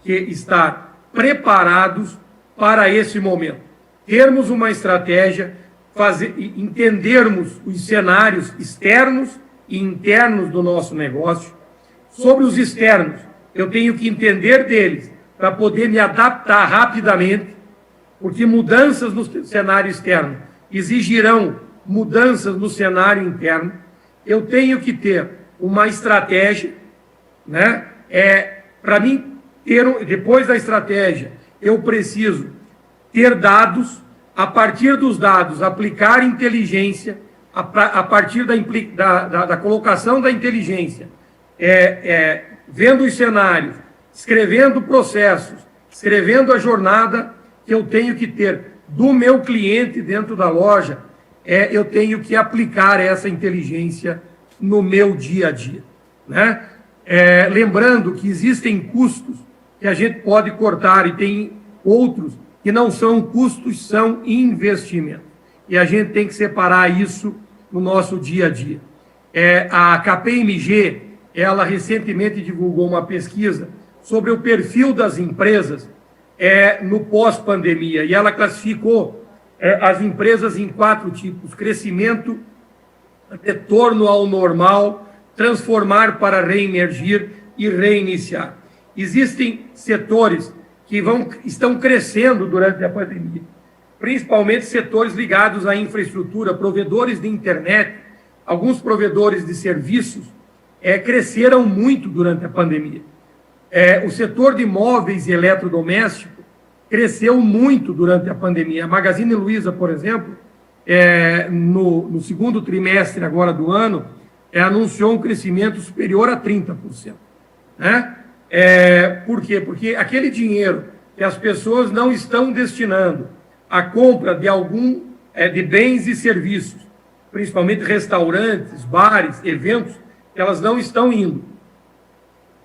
que estar preparados para esse momento. Termos uma estratégia, entendermos os cenários externos e internos do nosso negócio. Sobre os externos, eu tenho que entender deles para poder me adaptar rapidamente, porque mudanças no cenário externo exigirão mudanças no cenário interno. Eu tenho que ter uma estratégia, né? Para mim, depois da estratégia, eu preciso ter dados, a partir dos dados, aplicar inteligência, a partir da colocação da inteligência, vendo os cenários, escrevendo processos, escrevendo a jornada que eu tenho que ter do meu cliente dentro da loja, eu tenho que aplicar essa inteligência no meu dia a dia, né? Lembrando que existem custos que a gente pode cortar e tem outros que não são custos, são investimentos. E a gente tem que separar isso no nosso dia a dia. A KPMG, ela recentemente divulgou uma pesquisa sobre o perfil das empresas no pós-pandemia, e ela classificou as empresas em 4 tipos: crescimento, retorno ao normal, transformar para reemergir e reiniciar. Existem setores que estão crescendo durante a pandemia, principalmente setores ligados à infraestrutura, provedores de internet, alguns provedores de serviços cresceram muito durante a pandemia. O setor de móveis e eletrodomésticos cresceu muito durante a pandemia. A Magazine Luiza, por exemplo, no segundo trimestre agora do ano, anunciou um crescimento superior a 30%. Né? Por quê? Porque aquele dinheiro que as pessoas não estão destinando à compra de bens e serviços, principalmente restaurantes, bares, eventos, elas não estão indo.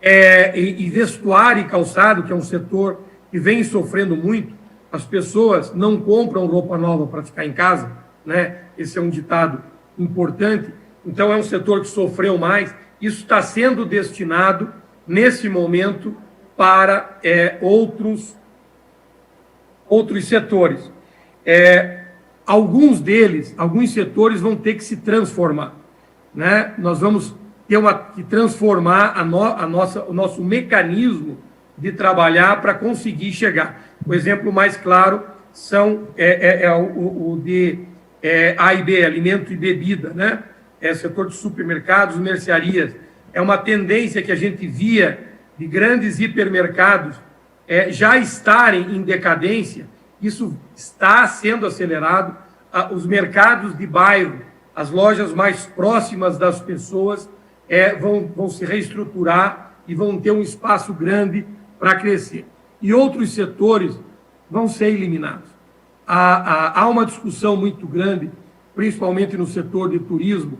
E vestuário e calçado, que é um setor que vem sofrendo muito, as pessoas não compram roupa nova para ficar em casa, né? Esse é um ditado importante. Então, é um setor que sofreu mais. Isso está sendo destinado, nesse momento, para outros setores. Alguns setores vão ter que se transformar, né? Nós vamos ter que transformar o nosso mecanismo de trabalhar para conseguir chegar. O exemplo mais claro são o de A e B, alimento e bebida, né? Setor de supermercados, mercearias. É uma tendência que a gente via de grandes hipermercados já estarem em decadência. Isso está sendo acelerado. Os mercados de bairro, as lojas mais próximas das pessoas vão se reestruturar e vão ter um espaço grande para crescer. E outros setores vão ser eliminados. Há uma discussão muito grande, principalmente no setor de turismo,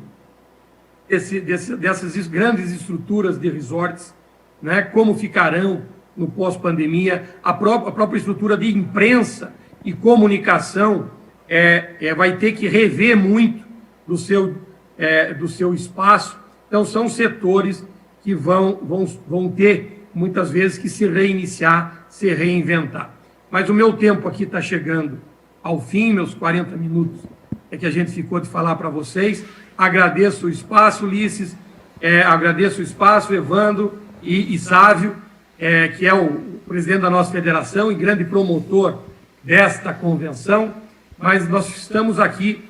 dessas grandes estruturas de resorts, né, como ficarão no pós-pandemia, a própria estrutura de imprensa e comunicação vai ter que rever muito do seu espaço. Então, são setores que vão ter, muitas vezes, que se reiniciar, se reinventar. Mas o meu tempo aqui está chegando ao fim, meus 40 minutos que a gente ficou de falar para vocês. Agradeço o espaço, Ulisses, agradeço o espaço, Evandro e Sávio, que é o presidente da nossa federação e grande promotor desta convenção, mas nós estamos aqui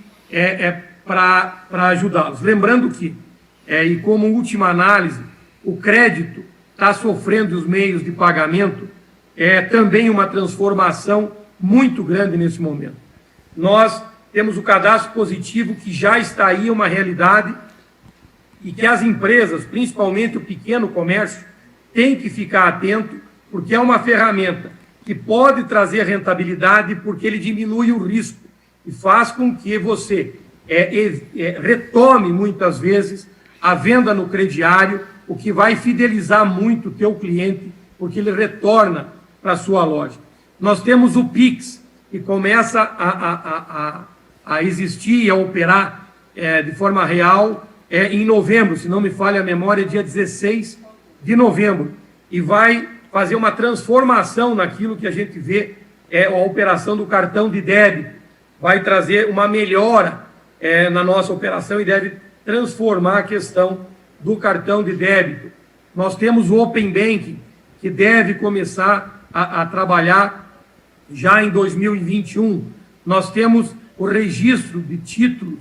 para ajudá-los. Lembrando que, e como última análise, o crédito está sofrendo os meios de pagamento, também uma transformação muito grande nesse momento. Nós temos o cadastro positivo, que já está aí uma realidade, e que as empresas, principalmente o pequeno comércio, têm que ficar atento, porque é uma ferramenta que pode trazer rentabilidade, porque ele diminui o risco e faz com que você retome, muitas vezes, a venda no crediário, o que vai fidelizar muito o teu cliente, porque ele retorna para a sua loja. Nós temos o Pix, que começa a existir e a operar de forma real em novembro, se não me falha a memória, dia 16 de novembro, e vai fazer uma transformação naquilo que a gente vê, a operação do cartão de débito, vai trazer uma melhora na nossa operação e deve transformar a questão do cartão de débito. Nós temos o Open Banking, que deve começar a trabalhar já em 2021. Nós temos o registro de títulos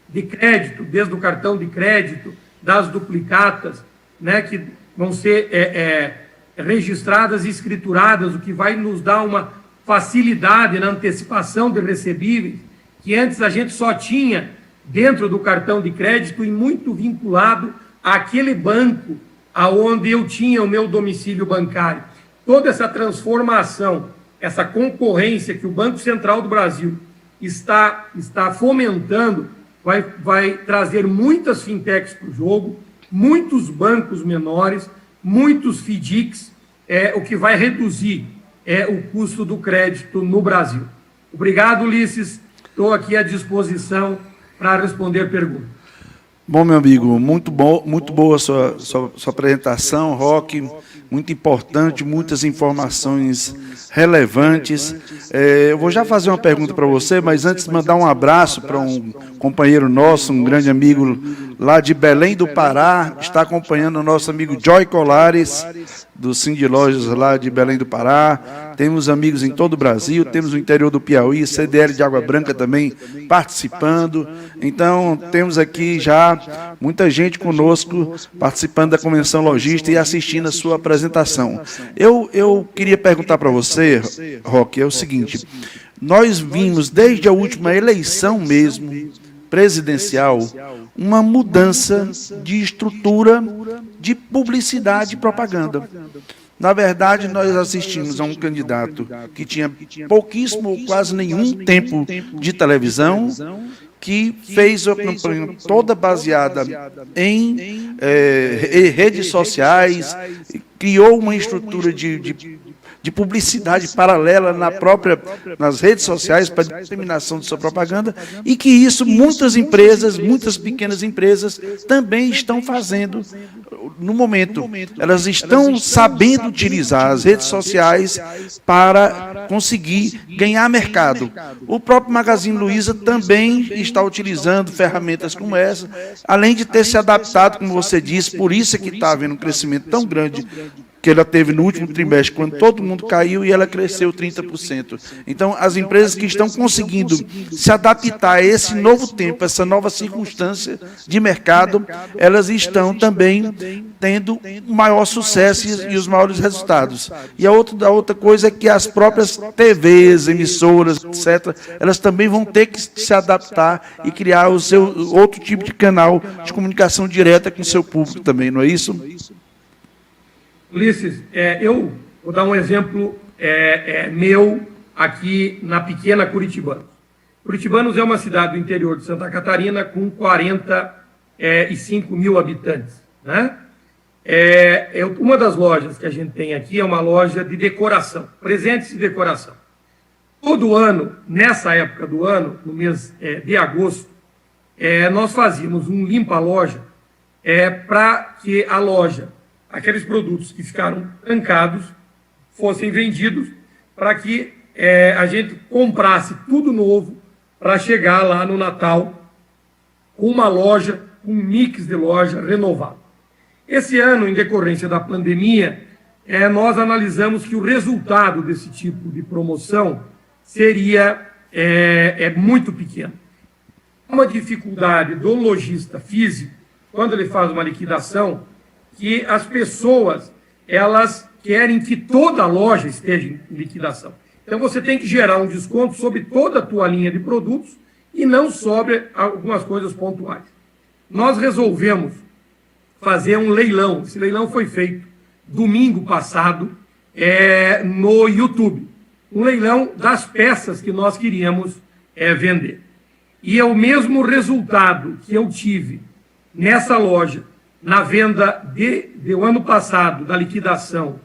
de crédito, desde o cartão de crédito, das duplicatas, né, que vão ser registradas e escrituradas, o que vai nos dar uma facilidade na antecipação de recebíveis, que antes a gente só tinha dentro do cartão de crédito e muito vinculado àquele banco aonde eu tinha o meu domicílio bancário. Toda essa transformação, essa concorrência que o Banco Central do Brasil está fomentando, vai trazer muitas fintechs para o jogo, muitos bancos menores, muitos FDICs, o que vai reduzir o custo do crédito no Brasil. Obrigado, Ulisses. Estou aqui à disposição para responder perguntas. Bom, meu amigo, muito boa a sua apresentação, Roque, muito importante, muitas informações relevantes. Eu vou já fazer uma pergunta para você, mas antes mandar um abraço para um companheiro nosso, um grande amigo lá de Belém do Pará, está acompanhando o nosso amigo Joy Colares, do Cindy Lojas lá de Belém do Pará. Temos amigos em todo o Brasil, temos o interior do Piauí, CDL de Água Branca também participando. Então, temos aqui já muita gente conosco participando da Convenção Logística e assistindo a sua apresentação. Eu queria perguntar para você, Roque, é o seguinte: nós vimos desde a última eleição mesmo, presidencial, uma mudança de estrutura de publicidade e propaganda. Na verdade, nós assistimos a um candidato que tinha pouquíssimo ou quase nenhum tempo de televisão, que fez a campanha toda baseada em redes sociais, criou uma estrutura de publicidade paralela nas redes sociais para a disseminação de sua propaganda, e que isso muitas empresas, muitas pequenas empresas também estão fazendo no momento. Elas estão sabendo utilizar as redes sociais para conseguir ganhar mercado. O próprio Magazine Luiza também está utilizando ferramentas como essa, além de ter se adaptado, como você disse, por isso é que está havendo um crescimento tão grande que ela teve no último trimestre, quando todo mundo caiu, e ela cresceu 30%. Então, as empresas que estão conseguindo se adaptar a esse novo tempo, essa nova circunstância de mercado, elas estão também tendo maior sucesso e os maiores resultados. E a outra coisa é que as próprias TVs, emissoras, etc., elas também vão ter que se adaptar e criar o seu outro tipo de canal de comunicação direta com o seu público também, não é isso? Ulisses, eu vou dar um exemplo meu aqui na pequena Curitibanos. Curitibanos é uma cidade do interior de Santa Catarina com 45 mil habitantes, né? Uma das lojas que a gente tem aqui é uma loja de decoração, presentes de decoração. Todo ano, nessa época do ano, no mês de agosto, nós fazíamos um limpa-loja para que a loja, aqueles produtos que ficaram trancados, fossem vendidos, para que a gente comprasse tudo novo para chegar lá no Natal com uma loja, um mix de loja renovado. Esse ano, em decorrência da pandemia, nós analisamos que o resultado desse tipo de promoção seria muito pequeno. Uma dificuldade do lojista físico, quando ele faz uma liquidação, que as pessoas, elas querem que toda a loja esteja em liquidação. Então, você tem que gerar um desconto sobre toda a tua linha de produtos e não sobre algumas coisas pontuais. Nós resolvemos fazer um leilão. Esse leilão foi feito domingo passado no YouTube. Um leilão das peças que nós queríamos vender. E é o mesmo resultado que eu tive nessa loja, na venda do ano passado, da liquidação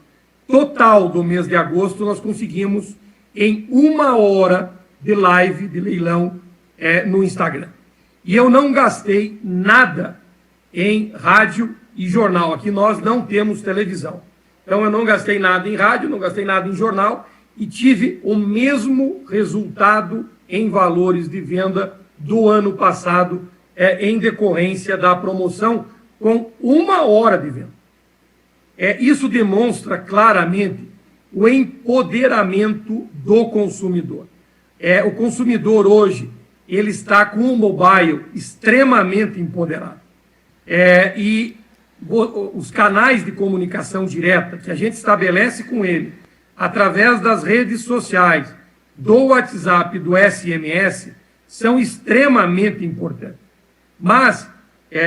total do mês de agosto, nós conseguimos em 1 hora de live, de leilão, no Instagram. E eu não gastei nada em rádio e jornal. Aqui nós não temos televisão. Então eu não gastei nada em rádio, não gastei nada em jornal e tive o mesmo resultado em valores de venda do ano passado, em decorrência da promoção, com 1 hora de venda. Isso demonstra claramente o empoderamento do consumidor. O consumidor hoje, ele está com o mobile extremamente empoderado. E os canais de comunicação direta que a gente estabelece com ele, através das redes sociais, do WhatsApp, do SMS, são extremamente importantes. Mas,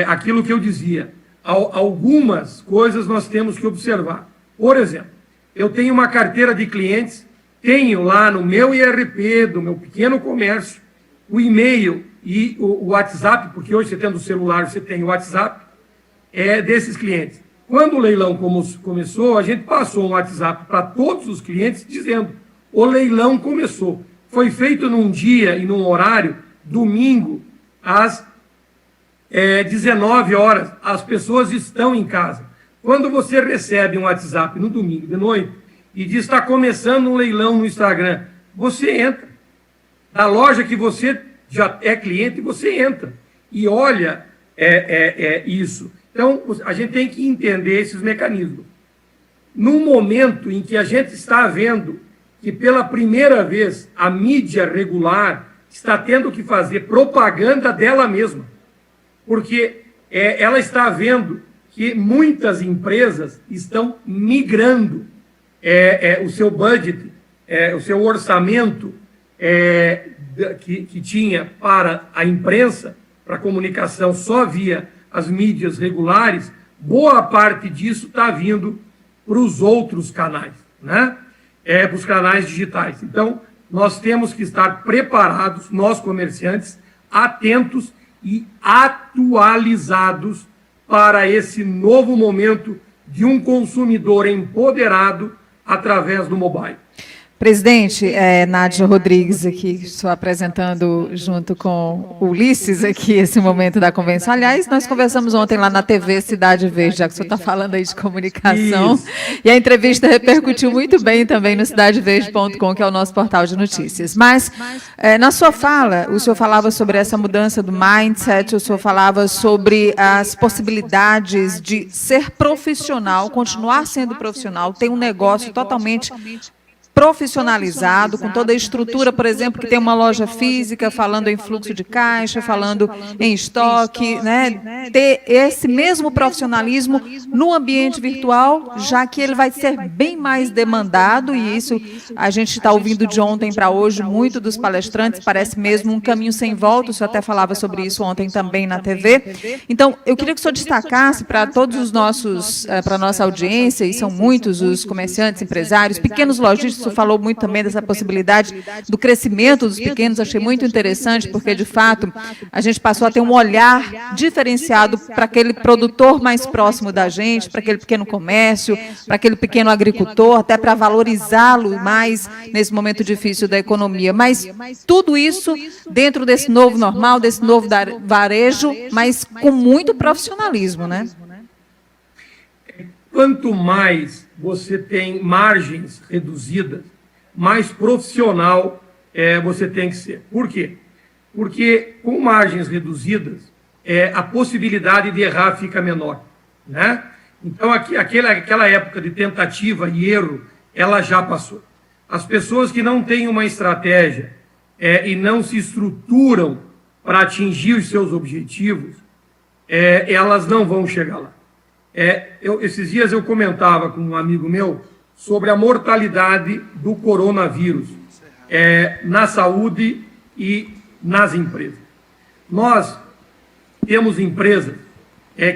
aquilo que eu dizia, algumas coisas nós temos que observar. Por exemplo, eu tenho uma carteira de clientes, tenho lá no meu IRP, do meu pequeno comércio, o e-mail e o WhatsApp, porque hoje você tendo o celular, você tem o WhatsApp, desses clientes. Quando o leilão começou, a gente passou um WhatsApp para todos os clientes dizendo: o leilão começou. Foi feito num dia e num horário, domingo, às 19 horas. As pessoas estão em casa. Quando você recebe um WhatsApp no domingo de noite e diz: está começando um leilão no Instagram, você entra. Na loja que você já é cliente, você entra e olha isso. Então, a gente tem que entender esses mecanismos. No momento em que a gente está vendo que, pela primeira vez, a mídia regular está tendo que fazer propaganda dela mesma, porque ela está vendo que muitas empresas estão migrando o seu budget, o seu orçamento que tinha para a imprensa, para a comunicação só via as mídias regulares, boa parte disso está vindo para os outros canais, né? Para os canais digitais. Então, nós temos que estar preparados, nós comerciantes, atentos e atualizados para esse novo momento de um consumidor empoderado através do mobile. Presidente, Nádia Rodrigues aqui, estou apresentando junto com o Ulisses aqui esse momento da convenção. Aliás, nós conversamos ontem lá na TV Cidade Verde, já que o senhor está falando aí de comunicação. Isso. E a entrevista repercutiu muito bem também no cidadeverde.com, que é o nosso portal de notícias. Mas, na sua fala, o senhor falava sobre essa mudança do mindset, o senhor falava sobre as possibilidades de ser profissional, continuar sendo profissional, ter um negócio totalmente profissionalizado, com toda a estrutura, por exemplo, que tem uma loja física, falando em fluxo de caixa, falando em estoque, né? Ter esse mesmo profissionalismo no ambiente virtual, já que ele vai ser bem mais demandado, e isso a gente está ouvindo de ontem para hoje, muito dos palestrantes, parece mesmo um caminho sem volta, o senhor até falava sobre isso ontem também na TV. Então, eu queria que o senhor destacasse para todos os nossos, para a nossa audiência, e são muitos os comerciantes, empresários, pequenos lojistas, falou muito também dessa possibilidade do crescimento dos pequenos, achei muito interessante, porque, de fato, a gente passou a ter um olhar diferenciado para aquele produtor mais próximo da gente, para aquele pequeno comércio, para aquele pequeno agricultor, até para valorizá-lo mais nesse momento difícil da economia. Mas tudo isso dentro desse novo normal, desse novo varejo, mas com muito profissionalismo, né? Quanto mais você tem margens reduzidas, mais profissional você tem que ser. Por quê? Porque com margens reduzidas, a possibilidade de errar fica menor, né? Então, aquela época de tentativa e erro, ela já passou. As pessoas que não têm uma estratégia e não se estruturam para atingir os seus objetivos, elas não vão chegar lá. Esses dias eu comentava com um amigo meu sobre a mortalidade do coronavírus na saúde e nas empresas. Nós temos empresas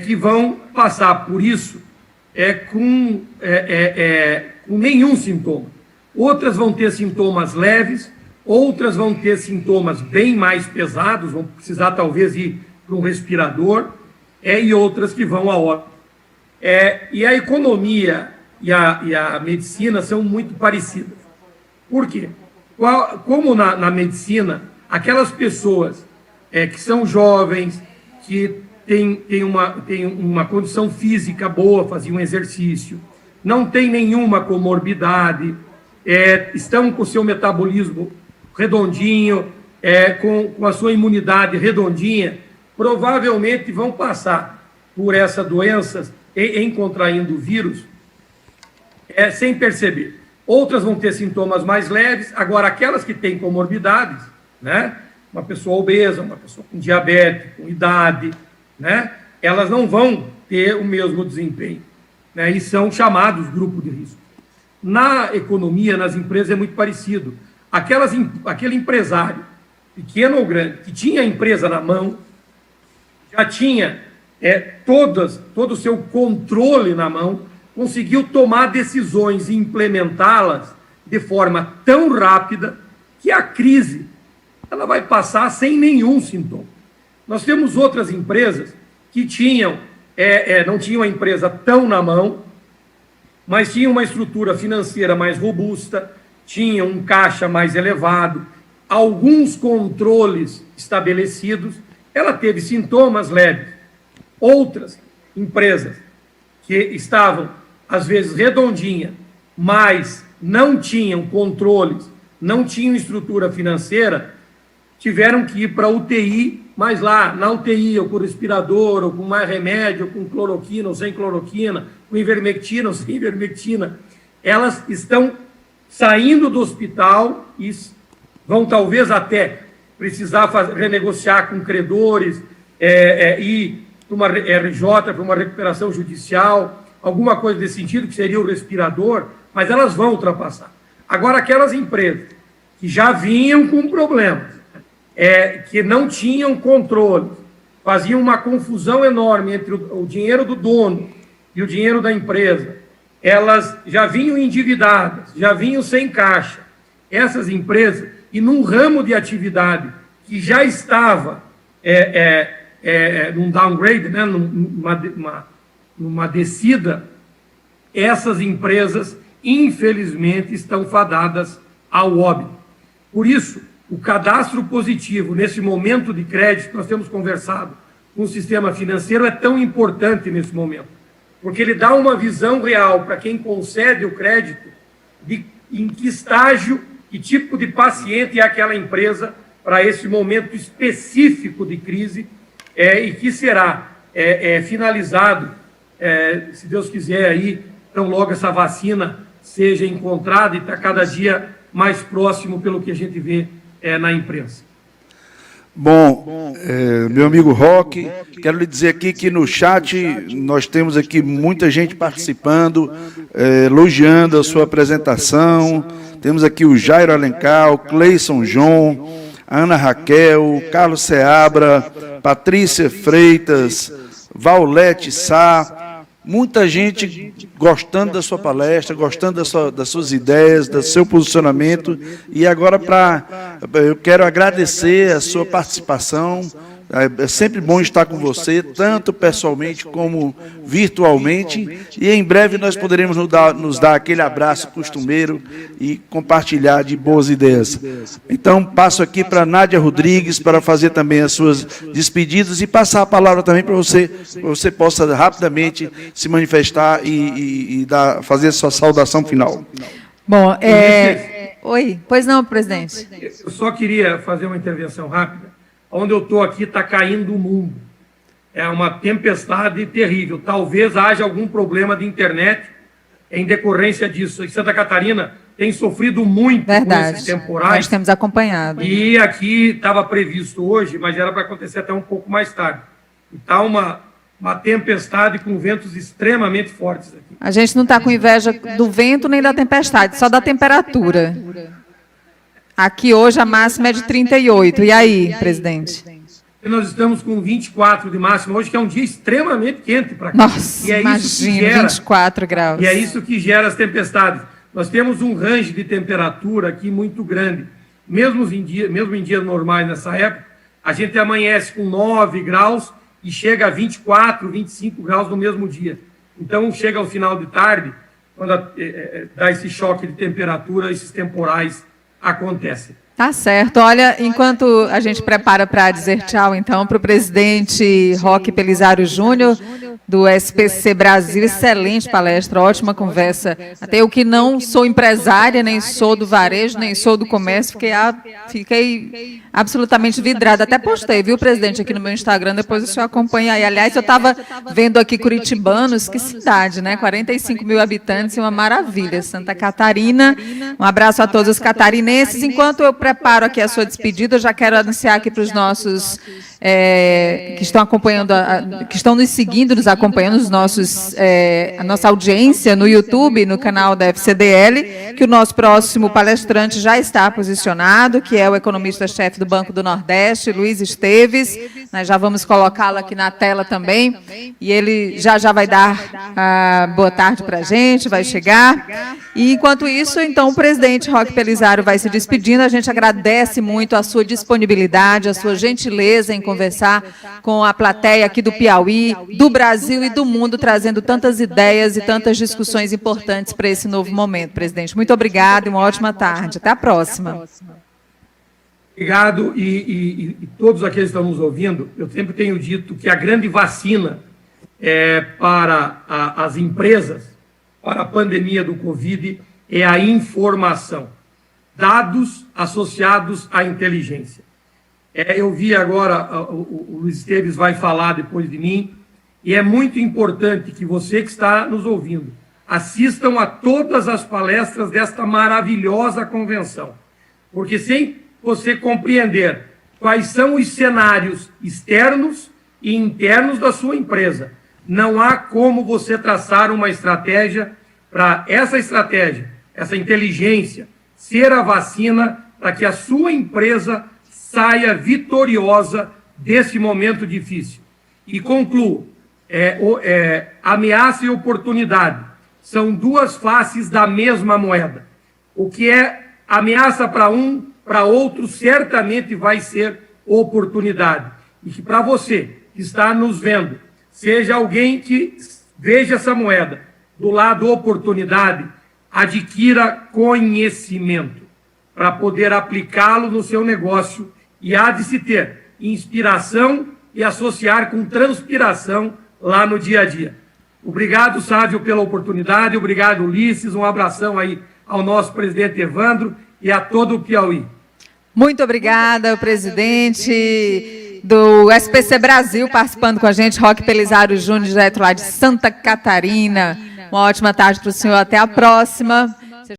que vão passar por isso com nenhum sintoma. Outras vão ter sintomas leves, outras vão ter sintomas bem mais pesados, vão precisar talvez ir para um respirador, e outras que vão a óbito. E a economia e a medicina são muito parecidas. Por quê? Como na medicina, aquelas pessoas que são jovens, que têm uma condição física boa, faziam exercício, não tem nenhuma comorbidade, estão com o seu metabolismo redondinho, com a sua imunidade redondinha, provavelmente vão passar por essas doenças em contraindo o vírus, sem perceber. Outras vão ter sintomas mais leves. Agora, aquelas que têm comorbidades, né? Uma pessoa obesa, uma pessoa com diabetes, com idade, né? Elas não vão ter o mesmo desempenho, né? E são chamados grupo de risco. Na economia, nas empresas, é muito parecido. Aquele empresário, pequeno ou grande, que tinha a empresa na mão, já tinha todo o seu controle na mão, conseguiu tomar decisões e implementá-las de forma tão rápida que a crise ela vai passar sem nenhum sintoma. Nós temos outras empresas que não tinham a empresa tão na mão, mas tinham uma estrutura financeira mais robusta, tinham um caixa mais elevado, alguns controles estabelecidos, ela teve sintomas leves. Outras empresas que estavam, às vezes, redondinhas, mas não tinham controles, não tinham estrutura financeira, tiveram que ir para a UTI, mas lá, na UTI, ou com respirador, ou com mais remédio, ou com cloroquina, ou sem cloroquina, com ivermectina, ou sem ivermectina, elas estão saindo do hospital e vão talvez até precisar renegociar com credores, e para uma RJ, para uma recuperação judicial, alguma coisa desse sentido, que seria o respirador, mas elas vão ultrapassar. Agora, aquelas empresas que já vinham com problemas, que não tinham controle, faziam uma confusão enorme entre o dinheiro do dono e o dinheiro da empresa, elas já vinham endividadas, já vinham sem caixa. Essas empresas, e num ramo de atividade que já estava num downgrade, né, numa descida, essas empresas, infelizmente, estão fadadas ao óbito. Por isso, o cadastro positivo, nesse momento de crédito, nós temos conversado com o sistema financeiro, é tão importante nesse momento, porque ele dá uma visão real para quem concede o crédito de em que estágio e tipo de paciente é aquela empresa para esse momento específico de crise e que será finalizado, se Deus quiser, aí, tão logo essa vacina seja encontrada e está cada dia mais próximo pelo que a gente vê na imprensa. Bom, meu amigo Roque, quero lhe dizer aqui que no chat nós temos aqui muita gente participando, elogiando a sua apresentação. Temos aqui o Jairo Alencar, o Cleison João, a Ana Raquel, Carlos Seabra, Patrícia Freitas, Vaulete Sá. Muita gente gostando da sua palestra, gostando das suas ideias, do seu posicionamento. E agora eu quero agradecer a sua participação. É sempre bom estar com você, tanto pessoalmente como virtualmente. E em breve nós poderemos nos dar aquele abraço costumeiro e compartilhar de boas ideias. Então, passo aqui para Nádia Rodrigues para fazer também as suas despedidas e passar a palavra também para você possa rapidamente se manifestar e fazer a sua saudação final. Bom, oi, pois não, presidente. Eu só queria fazer uma intervenção rápida. Onde eu estou aqui está caindo o mundo. É uma tempestade terrível. Talvez haja algum problema de internet em decorrência disso. Em Santa Catarina tem sofrido muito com esses temporais. Nós temos acompanhado. E aqui estava previsto hoje, mas era para acontecer até um pouco mais tarde. E está uma tempestade com ventos extremamente fortes aqui. A gente não está com inveja do vento nem da tempestade, só da temperatura. Aqui hoje a máxima é de 38. E aí, presidente? Nós estamos com 24 de máxima hoje, que é um dia extremamente quente para cá. Nossa, imagina, 24 graus. E é isso que gera as tempestades. Nós temos um range de temperatura aqui muito grande. Mesmo em dias normais nessa época, a gente amanhece com 9 graus e chega a 24, 25 graus no mesmo dia. Então, chega ao final de tarde, quando dá esse choque de temperatura, esses temporais acontece. Tá certo. Olha, enquanto a gente prepara para dizer tchau, então, para o presidente Roque Pelizaro Júnior, do SPC Brasil, excelente palestra, ótima conversa. Até eu que não sou empresária, nem sou do varejo, nem sou do comércio, fiquei absolutamente vidrada. Até postei, viu, presidente, aqui no meu Instagram, depois o senhor acompanha aí. Aliás, eu estava vendo aqui curitibanos, que cidade, né? 45 mil habitantes, uma maravilha. Santa Catarina, um abraço a todos os catarinenses. Enquanto eu preparo aqui a sua despedida, eu já quero anunciar aqui para os nossos que estão acompanhando, que estão nos seguindo, nos acompanhando, a nossa audiência no YouTube, no canal da FCDL, que o nosso próximo palestrante já está posicionado, que é o economista-chefe do Banco do Nordeste, Luiz Esteves. Nós já vamos colocá-lo aqui na tela também, e ele já vai dar boa tarde para a gente, vai chegar. E, enquanto isso, então, o presidente Roque Pelizaro vai se despedindo. A gente agradece muito a sua disponibilidade, a sua gentileza em conversar com a plateia aqui do Piauí, do Brasil e do mundo, trazendo tantas ideias e tantas discussões importantes para esse novo momento, presidente. Muito obrigada e uma ótima tarde. Até a próxima. Obrigado, e todos aqueles que estão nos ouvindo, eu sempre tenho dito que a grande vacina para as empresas, para a pandemia do Covid, é a informação. Dados associados à inteligência. Eu vi agora, o Luiz Esteves vai falar depois de mim, e é muito importante que você que está nos ouvindo assistam a todas as palestras desta maravilhosa convenção, porque sem você compreender quais são os cenários externos e internos da sua empresa, não há como você traçar uma estratégia para essa estratégia, essa inteligência, ser a vacina para que a sua empresa saia vitoriosa desse momento difícil. E concluo, ameaça e oportunidade são duas faces da mesma moeda. O que é ameaça para um, para outro, certamente vai ser oportunidade. E que para você que está nos vendo, seja alguém que veja essa moeda do lado oportunidade, adquira conhecimento. para poder aplicá-lo no seu negócio, e há de se ter inspiração e associar com transpiração lá no dia a dia. Obrigado, Sávio, pela oportunidade, obrigado, Ulisses, um abração aí ao nosso presidente Evandro e a todo o Piauí. Muito obrigada, o presidente do SPC Brasil participando com a gente, Roque Pelizaro Júnior, direto lá de Santa Catarina. Uma ótima tarde para o senhor, até a próxima.